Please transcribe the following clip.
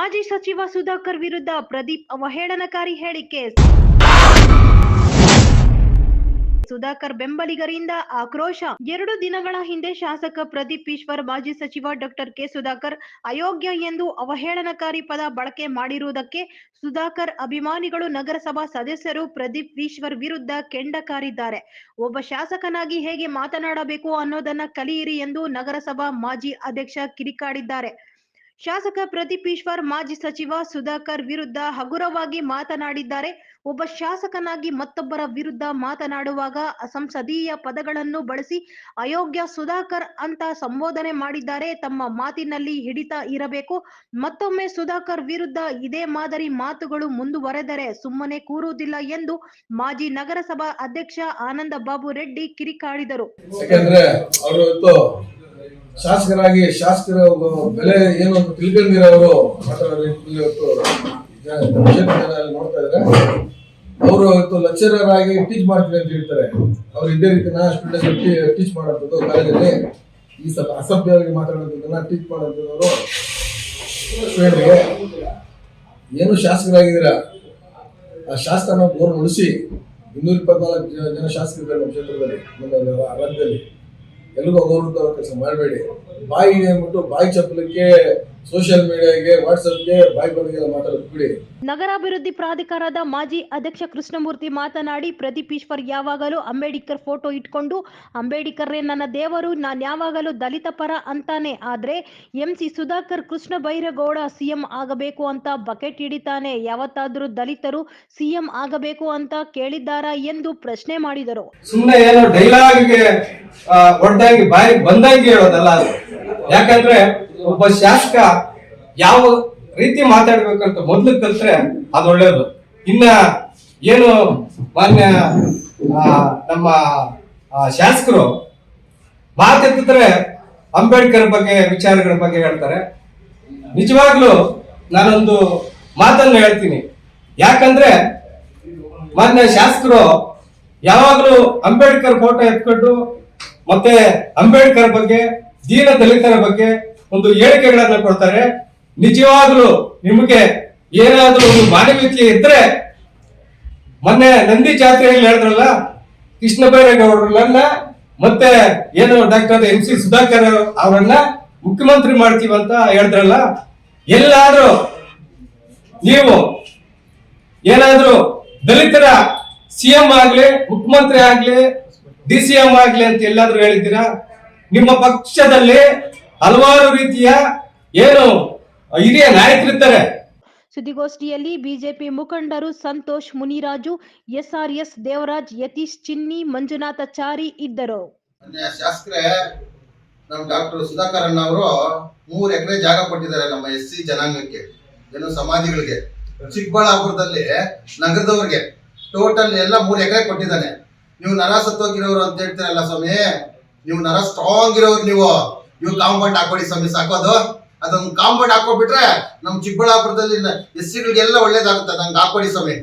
ಮಾಜಿ ಸಚಿವ ಸುಧಾಕರ್ ವಿರುದ್ಧ ಪ್ರದೀಪ್ ಅವಹೇಳನಕಾರಿ ಹೇಳಿಕೆ. ಸುಧಾಕರ್ ಬೆಂಬಲಿಗರಿಂದ ಆಕ್ರೋಶ. 2 ದಿನಗಳ ಹಿಂದೆ ಶಾಸಕ ಪ್ರದೀಪ್ ಈಶ್ವರ್ ಮಾಜಿ ಸಚಿವ ಡಾಕ್ಟರ್ ಕೆ ಸುಧಾಕರ್ ಅಯೋಗ್ಯ ಎಂದು ಅವಹೇಳನಕಾರಿ ಪದ ಬಳಕೆ ಮಾಡಿರುವುದಕ್ಕೆ ಸುಧಾಕರ್ ಅಭಿಮಾನಿಗಳು ನಗರಸಭಾ ಸದಸ್ಯರು ಪ್ರದೀಪ್ ಈಶ್ವರ್ ವಿರುದ್ಧ ಕೆಂಡ ಕಾರಿದ್ದಾರೆ. ಒಬ್ಬ ಶಾಸಕನಾಗಿ ಹೇಗೆ ಮಾತನಾಡಬೇಕು ಅನ್ನೋದನ್ನ ಕಲಿಯಿರಿ ಎಂದು ನಗರಸಭಾ ಮಾಜಿ ಅಧ್ಯಕ್ಷ ಕಿಡಿಕಾರಿದ್ದಾರೆ. ಶಾಸಕ ಪ್ರದೀಪ್ ಈಶ್ವರ್ ಮಾಜಿ ಸಚಿವ ಸುಧಾಕರ್ ವಿರುದ್ಧ ಹಗುರವಾಗಿ ಮಾತನಾಡಿದ್ದಾರೆ. ಒಬ್ಬ ಶಾಸಕನಾಗಿ ಮತ್ತೊಬ್ಬರ ವಿರುದ್ಧ ಮಾತನಾಡುವಾಗ ಅಸಂಸದೀಯ ಪದಗಳನ್ನು ಬಳಸಿ ಅಯೋಗ್ಯ ಸುಧಾಕರ್ ಅಂತ ಸಂಬೋಧನೆ ಮಾಡಿದ್ದಾರೆ. ತಮ್ಮ ಮಾತಿನಲ್ಲಿ ಹಿಡಿತ ಇರಬೇಕು. ಮತ್ತೊಮ್ಮೆ ಸುಧಾಕರ್ ವಿರುದ್ಧ ಇದೇ ಮಾದರಿ ಮಾತುಗಳು ಮುಂದುವರೆದರೆ ಸುಮ್ಮನೆ ಕೂರುವುದಿಲ್ಲ ಎಂದು ಮಾಜಿ ನಗರಸಭಾ ಅಧ್ಯಕ್ಷ ಆನಂದ ಬಾಬು ರೆಡ್ಡಿ ಕಿಡಿಕಾರಿದರು. ಶಾಸಕರಾಗಿ ಶಾಸಕರ ಬೆಲೆ ಏನು ಅಂತ ತಿಳ್ಕೊಂಡಿರೋರು ನೋಡ್ತಾ ಇದ್ದಾರೆ. ಅವರು ಇವತ್ತು ಲೆಕ್ಚರರ್ ಆಗಿ ಟೀಚ್ ಮಾಡ್ತೀವಿ ಅಂತ ಹೇಳ್ತಾರೆ. ಅವ್ರು ಇದೇ ರೀತಿನ ಸ್ಟೂಡೆಂಟ್ಸ್ ಟೀಚ್ ಮಾಡೋದು ಕಾಲೇಜಲ್ಲಿ ಈ ಅಸಭ್ಯವಾಗಿ ಮಾತಾಡೋದನ್ನ ಟೀಚ್ ಮಾಡೋದವರು ಸ್ಟೂಡೆಂಟ್ಗೆ ಏನು ಶಾಸಕರಾಗಿದ್ದೀರಾ ಆ ಶಾಸಕನ ಗೋರ್ನ ಉಳಿಸಿ. 224 ಜನ ಶಾಸಕರಿದ್ದಾರೆ ನಮ್ಮ ಕ್ಷೇತ್ರದಲ್ಲಿ, ನಮ್ಮ ರಾಜ್ಯದಲ್ಲಿ. ಎಲ್ಲಿಗೂ ಗೌರವ ಕೆಲಸ ಮಾಡಬೇಡಿ. ಬಾಯಿಗೆ ಅಂದ್ಬಿಟ್ಟು ಬಾಯಿ ಚಪ್ಪಲಕ್ಕೆ ಸೋಷಿಯಲ್ ಮೀಡಿಯಾಗೆ ವಾಟ್ಸಪ್ಗೆ ಬಾಯಿ ಬಂದಿಗೆಲ್ಲ ಮಾತಾಡೋದು ಬಿಡಿ. ನಗರಾಭಿವೃದ್ಧಿ ಪ್ರಾಧಿಕಾರದ ಮಾಜಿ ಅಧ್ಯಕ್ಷ ಕೃಷ್ಣಮೂರ್ತಿ ಮಾತನಾಡಿ, ಪ್ರದೀಪ್ ಈಶ್ವರ್ ಯಾವಾಗಲೂ ಅಂಬೇಡ್ಕರ್ ಫೋಟೋ ಇಟ್ಕೊಂಡು ಅಂಬೇಡ್ಕರ್ರೇ ನನ್ನ ದೇವರು, ನಾನು ಯಾವಾಗಲೂ ದಲಿತ ಪರ ಅಂತಾನೆ. ಆದ್ರೆ MC ಸುಧಾಕರ್ ಕೃಷ್ಣ ಬೈರೇಗೌಡ CM ಆಗಬೇಕು ಅಂತ ಬಕೆಟ್ ಹಿಡಿತಾನೆ. ಯಾವತ್ತಾದ್ರೂ ದಲಿತರು CM ಆಗಬೇಕು ಅಂತ ಕೇಳಿದ್ದಾರಾ ಎಂದು ಪ್ರಶ್ನೆ ಮಾಡಿದರು. ಸುಮ್ಮನೆ ಏನೋ ಡೈಲಾಗ್ಗೆ ಒಡ್ಡಾಗಿ ಬಾಯಿ ಬಂದಂಗೆ ಹೇಳೋದಲ್ಲ. ಯಾಕಂದ್ರೆ ಒಬ್ಬ ಶಾಸಕ ಯಾವ ರೀತಿ ಮಾತಾಡ್ಬೇಕಂತ ಮೊದ್ಲು ಕಲ್ತ್ರೆ ಅದು ಒಳ್ಳೇದು. ಇನ್ನ ಏನು ಮಾನ್ಯ ನಮ್ಮ ಶಾಸಕರು ಮಾತೆತ್ತಿದ್ರೆ ಅಂಬೇಡ್ಕರ್ ಬಗ್ಗೆ ವಿಚಾರಗಳ ಬಗ್ಗೆ ಹೇಳ್ತಾರೆ. ನಿಜವಾಗ್ಲೂ ನಾನೊಂದು ಮಾತನ್ನು ಹೇಳ್ತೀನಿ. ಯಾಕಂದ್ರೆ ಮಾನ್ಯ ಶಾಸಕರು ಯಾವಾಗ್ಲೂ ಅಂಬೇಡ್ಕರ್ ಫೋಟೋ ಎತ್ಕೊಂಡು ಮತ್ತೆ ಅಂಬೇಡ್ಕರ್ ಬಗ್ಗೆ, ದೀನ ದಲಿತರ ಬಗ್ಗೆ ಒಂದು ಹೇಳಿಕೆಗಳನ್ನ ಕೊಡ್ತಾರೆ. ನಿಜವಾಗ್ಲೂ ನಿಮಗೆ ಏನಾದ್ರೂ ಒಂದು ಮಾನವೀಯತೆ ಇದ್ರೆ, ಮೊನ್ನೆ ನಂದಿ ಜಾತ್ರೆಯಲ್ಲಿ ಹೇಳಿದ್ರಲ್ಲ, ಕೃಷ್ಣ ಬೈರೇಗೌಡರನ್ನ ಮತ್ತೆ ಏನು ಡಾಕ್ಟರ್ MC ಸುಧಾಕರ್ ಅವರನ್ನ ಮುಖ್ಯಮಂತ್ರಿ ಮಾಡ್ತೀವಂತ ಹೇಳಿದ್ರಲ್ಲ, ಎಲ್ಲಾದ್ರೂ ನೀವು ಏನಾದ್ರೂ ದಲಿತರ CM ಆಗ್ಲಿ, ಮುಖ್ಯಮಂತ್ರಿ ಆಗ್ಲಿ, DCM ಆಗ್ಲಿ ಅಂತ ಎಲ್ಲಾದ್ರೂ ಹೇಳಿದ್ದೀರಾ? ನಿಮ್ಮ ಪಕ್ಷದಲ್ಲಿ ಹಲವಾರು ರೀತಿಯ ಏನು ಹಿರಿಯ ನಾಯಕರಿದ್ದಾರೆ. ಸುದ್ದಿಗೋಷ್ಠಿಯಲ್ಲಿ ಬಿಜೆಪಿ ಮುಖಂಡರು ಸಂತೋಷ್ ಮುನಿರಾಜು, SRS ದೇವರಾಜ್, ಯತೀಶ್ ಚಿನ್ನಿ, ಮಂಜುನಾಥಚಾರಿ ಇದ್ದರು. ಶಾಸಕರೇ, ನಮ್ಮ ಡಾಕ್ಟರ್ ಸುಧಾಕರ್ ಅಣ್ಣ ಅವರು 3 ಎಕರೆ ಜಾಗ ಕೊಟ್ಟಿದ್ದಾರೆ ನಮ್ಮ SC ಜನಾಂಗಕ್ಕೆ, ಏನು ಸಮಾಧಿಗಳಿಗೆ. ಚಿಕ್ಕಬಳ್ಳಾಪುರದಲ್ಲಿ ನಗರದವ್ರಿಗೆ ಟೋಟಲ್ ಎಲ್ಲ 3 ಎಕರೆ ಕೊಟ್ಟಿದ್ದಾನೆ. ನೀವು ನರ ಸತ್ತೋಗಿರೋರು ಅಂತ ಹೇಳ್ತೀರಲ್ಲ ಸ್ವಾಮಿ, ನೀವು ನರ ಸ್ಟ್ರಾಂಗ್ ಇರೋರು. ನೀವು ಕಾಂಪೌಂಡ್ ಹಾಕೊಡಿ ಸ್ವಾಮಿ, ಸಾಕೋದು. ಅದೊಂದು ಕಾಂಪೌಂಡ್ ಹಾಕೊಬಿಟ್ರೆ ನಮ್ಮ ಚಿಕ್ಕಬಳ್ಳಾಪುರದಲ್ಲಿ SC ಗಳಿಗೆಲ್ಲ ಒಳ್ಳೇದಾಗುತ್ತೆ. ನಂಗೆ ಹಾಕೊಡಿ ಸ್ವಾಮಿ.